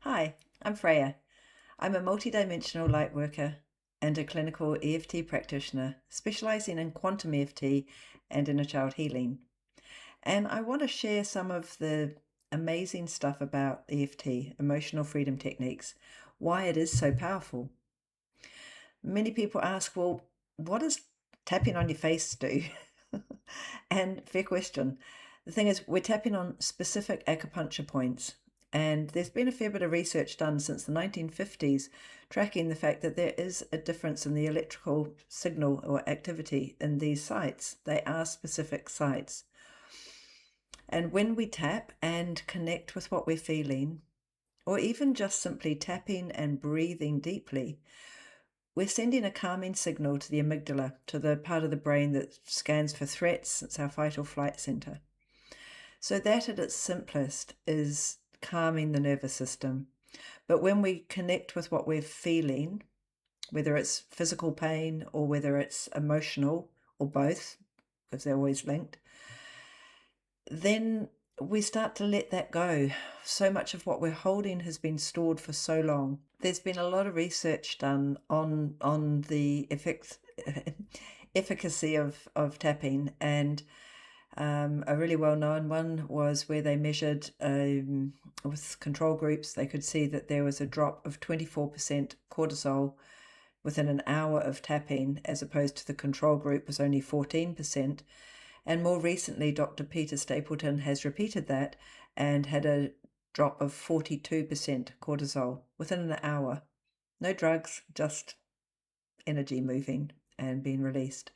Hi, I'm Freya. I'm a multidimensional light worker and a clinical EFT practitioner specializing in quantum EFT and inner child healing. And I want to share some of the amazing stuff about EFT, emotional freedom techniques, why it is so powerful. Many people ask, well, what does tapping on your face do? And fair question. The thing is, we're tapping on specific acupuncture points, and there's been a fair bit of research done since the 1950s tracking the fact that there is a difference in the electrical signal or activity in these sites. They are specific sites. And when we tap and connect with what we're feeling, or even just simply tapping and breathing deeply, we're sending a calming signal to the amygdala, to the part of the brain that scans for threats. It's our fight or flight center. So that at its simplest is calming the nervous system. But when we connect with what we're feeling, whether it's physical pain or whether it's emotional or both, because they're always linked, then we start to let that go. So much of what we're holding has been stored for so long. There's been a lot of research done on the efficacy of tapping, and a really well-known one was where they measured with control groups. They could see that there was a drop of 24% cortisol within an hour of tapping, as opposed to the control group was only 14%. And more recently, Dr. Peter Stapleton has repeated that and had a drop of 42% cortisol within an hour. No drugs, just energy moving and being released.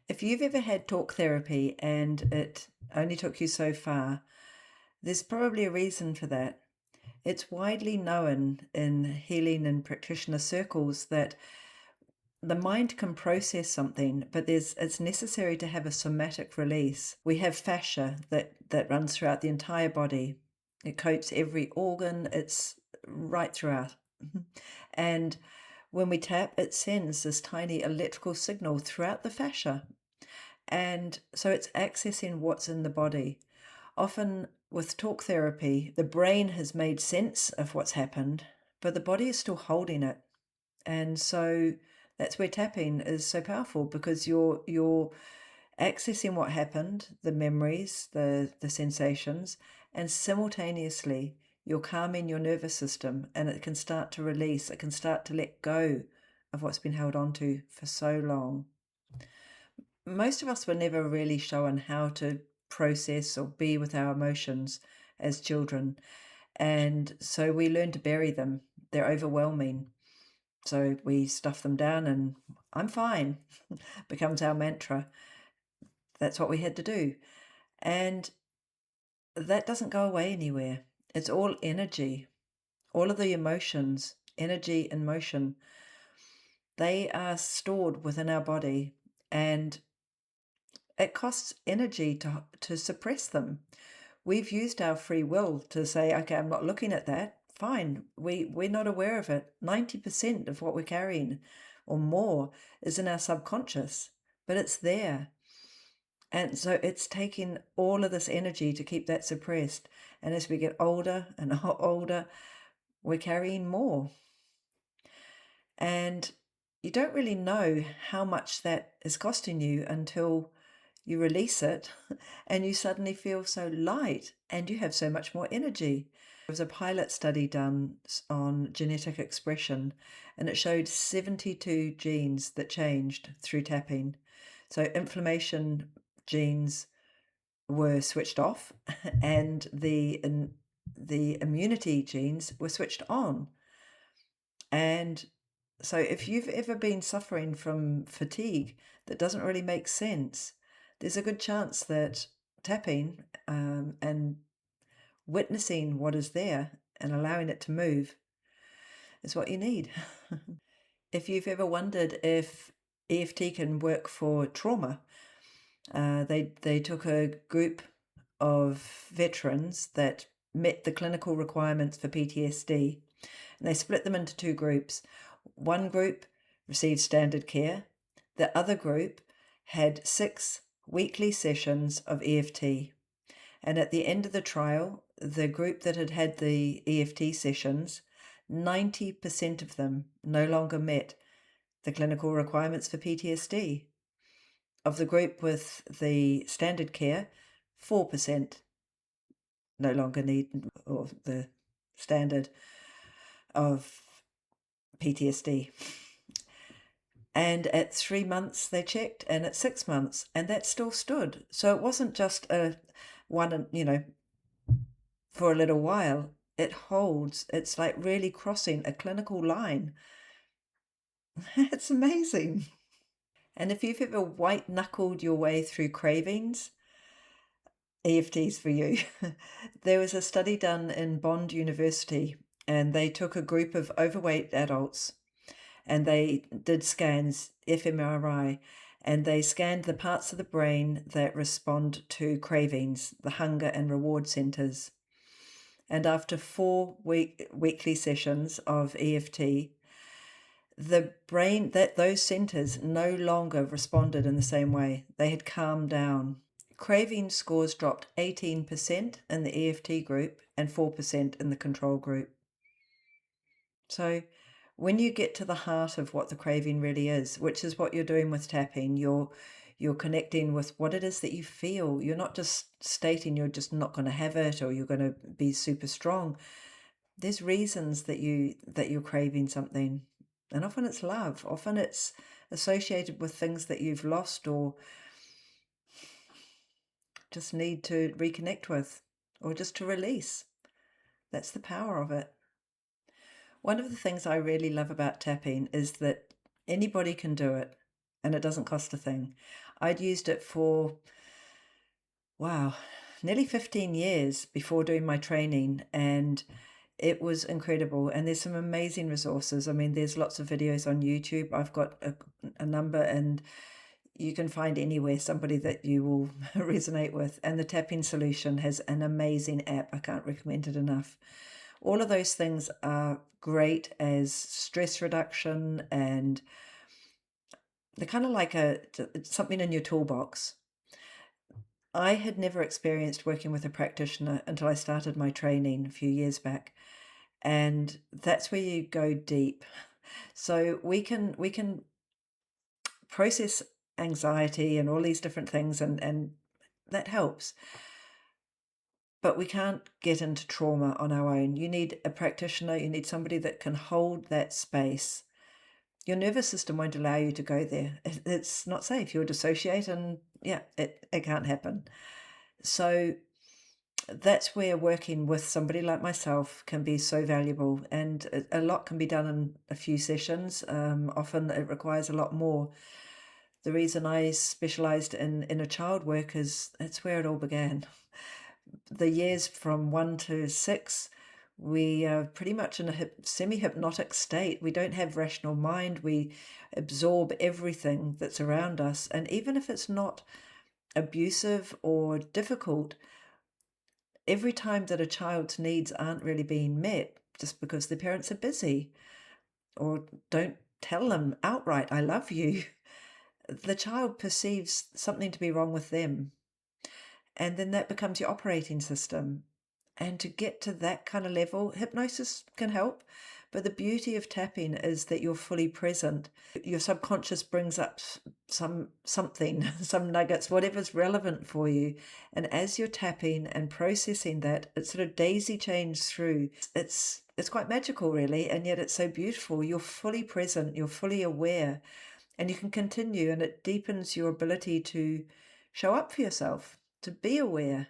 If you've ever had talk therapy and it only took you so far, there's probably a reason for that. It's widely known in healing and practitioner circles that the mind can process something, but it's necessary to have a somatic release. We have fascia that runs throughout the entire body. It coats every organ, it's right throughout. And when we tap, it sends this tiny electrical signal throughout the fascia. And so it's accessing what's in the body. Often with talk therapy, the brain has made sense of what's happened, but the body is still holding it. And so that's where tapping is so powerful, because you're accessing what happened, the memories, the sensations, and simultaneously you're calming your nervous system, and it can start to release, it can start to let go of what's been held onto for so long. Most of us were never really shown how to process or be with our emotions as children, and so we learn to bury them. They're overwhelming. So we stuff them down and I'm fine becomes our mantra. That's what we had to do. And that doesn't go away anywhere. It's all energy. All of the emotions, energy and motion, they are stored within our body, and it costs energy to suppress them. We've used our free will to say, okay, I'm not looking at that. Fine. We're not aware of it. 90% of what we're carrying or more is in our subconscious, but it's there. And so it's taking all of this energy to keep that suppressed. And as we get older and older, we're carrying more. And you don't really know how much that is costing you until you release it and you suddenly feel so light and you have so much more energy. There was a pilot study done on genetic expression, and it showed 72 genes that changed through tapping. So inflammation genes were switched off and the immunity genes were switched on. And so if you've ever been suffering from fatigue that doesn't really make sense, there's a good chance that tapping and witnessing what is there and allowing it to move is what you need. If you've ever wondered if EFT can work for trauma, they took a group of veterans that met the clinical requirements for PTSD, and they split them into two groups. One group received standard care. The other group had 6 weekly sessions of EFT. And at the end of the trial, the group that had had the EFT sessions, 90% of them no longer met the clinical requirements for PTSD. Of the group with the standard care, 4% no longer need or the standard of PTSD. And at 3 months they checked, and at 6 months, and that still stood. So it wasn't just a one, for a little while. It holds. It's like really crossing a clinical line. It's amazing. And if you've ever white-knuckled your way through cravings, EFT's for you. There was a study done in Bond University, and they took a group of overweight adults and they did scans, fMRI, and they scanned the parts of the brain that respond to cravings, the hunger and reward centers. And after 4 weekly sessions of EFT, the brain, those centers no longer responded in the same way. They had calmed down. Craving scores dropped 18% in the EFT group and 4% in the control group. So when you get to the heart of what the craving really is, which is what you're doing with tapping, you're connecting with what it is that you feel. You're not just stating you're just not going to have it or you're going to be super strong. There's reasons that you're craving something. And often it's love. Often it's associated with things that you've lost or just need to reconnect with or just to release. That's the power of it. One of the things I really love about tapping is that anybody can do it and it doesn't cost a thing. I'd used it for, wow, nearly 15 years before doing my training, and it was incredible. And there's some amazing resources. I mean, there's lots of videos on YouTube. I've got a number, and you can find anywhere somebody that you will resonate with. And the Tapping Solution has an amazing app. I can't recommend it enough. All of those things are great as stress reduction, and they're kind of like something in your toolbox. I had never experienced working with a practitioner until I started my training a few years back, and that's where you go deep. So we can process anxiety and all these different things, and that helps. But we can't get into trauma on our own. You need a practitioner, you need somebody that can hold that space. Your nervous system won't allow you to go there. It's not safe. You'll dissociate, and yeah, it can't happen. So that's where working with somebody like myself can be so valuable, and a lot can be done in a few sessions. Often it requires a lot more. The reason I specialized in inner child work is that's where it all began. The years from 1 to 6, we are pretty much in a semi-hypnotic state. We don't have rational mind. We absorb everything that's around us. And even if it's not abusive or difficult, every time that a child's needs aren't really being met just because the parents are busy or don't tell them outright, I love you, the child perceives something to be wrong with them. And then that becomes your operating system. And to get to that kind of level, hypnosis can help. But the beauty of tapping is that you're fully present. Your subconscious brings up something, some nuggets, whatever's relevant for you. And as you're tapping and processing that, it sort of daisy chains through. It's quite magical, really, and yet it's so beautiful. You're fully present, you're fully aware, and you can continue, and it deepens your ability to show up for yourself, to be aware.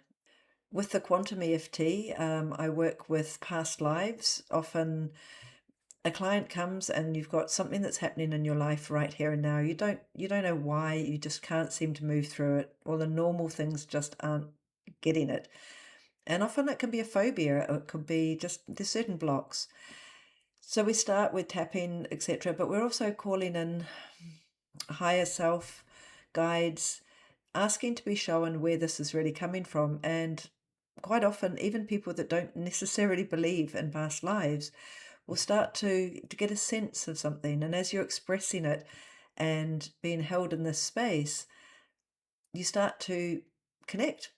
With the quantum EFT, I work with past lives. Often a client comes and you've got something that's happening in your life right here and now. You don't know why, you just can't seem to move through it. All the normal things just aren't getting it. And often it can be a phobia, or it could be just there's certain blocks. So we start with tapping, etc., but we're also calling in higher self guides, asking to be shown where this is really coming from. And quite often, even people that don't necessarily believe in past lives will start to get a sense of something. And as you're expressing it and being held in this space, you start to connect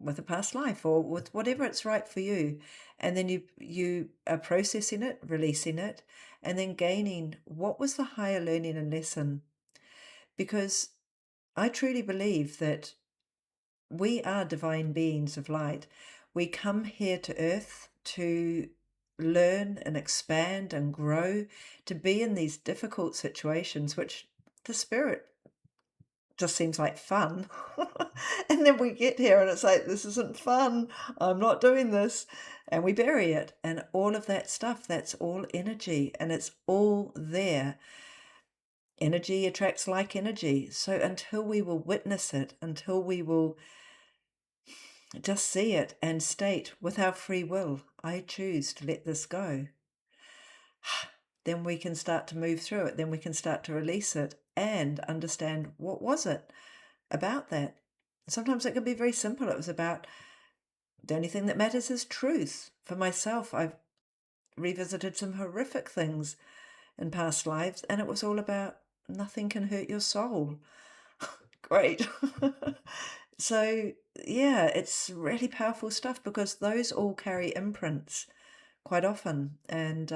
with a past life or with whatever it's right for you. And then you are processing it, releasing it, and then gaining what was the higher learning and lesson. Because I truly believe that we are divine beings of light. We come here to earth to learn and expand and grow, to be in these difficult situations, which the spirit just seems like fun. And then we get here and it's like, this isn't fun. I'm not doing this. And we bury it. And all of that stuff, that's all energy and it's all there. Energy attracts like energy. So until we will witness it, until we will just see it and state with our free will, I choose to let this go, then we can start to move through it. Then we can start to release it and understand what was it about that. Sometimes it can be very simple. It was about the only thing that matters is truth. For myself, I've revisited some horrific things in past lives, and it was all about nothing can hurt your soul. Great. So, yeah, it's really powerful stuff because those all carry imprints quite often, and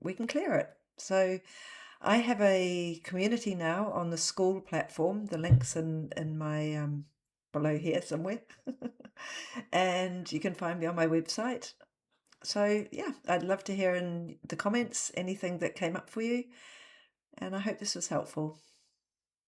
we can clear it. So, I have a community now on the school platform. The link's in my below here somewhere. And you can find me on my website. So, yeah, I'd love to hear in the comments anything that came up for you. And I hope this was helpful.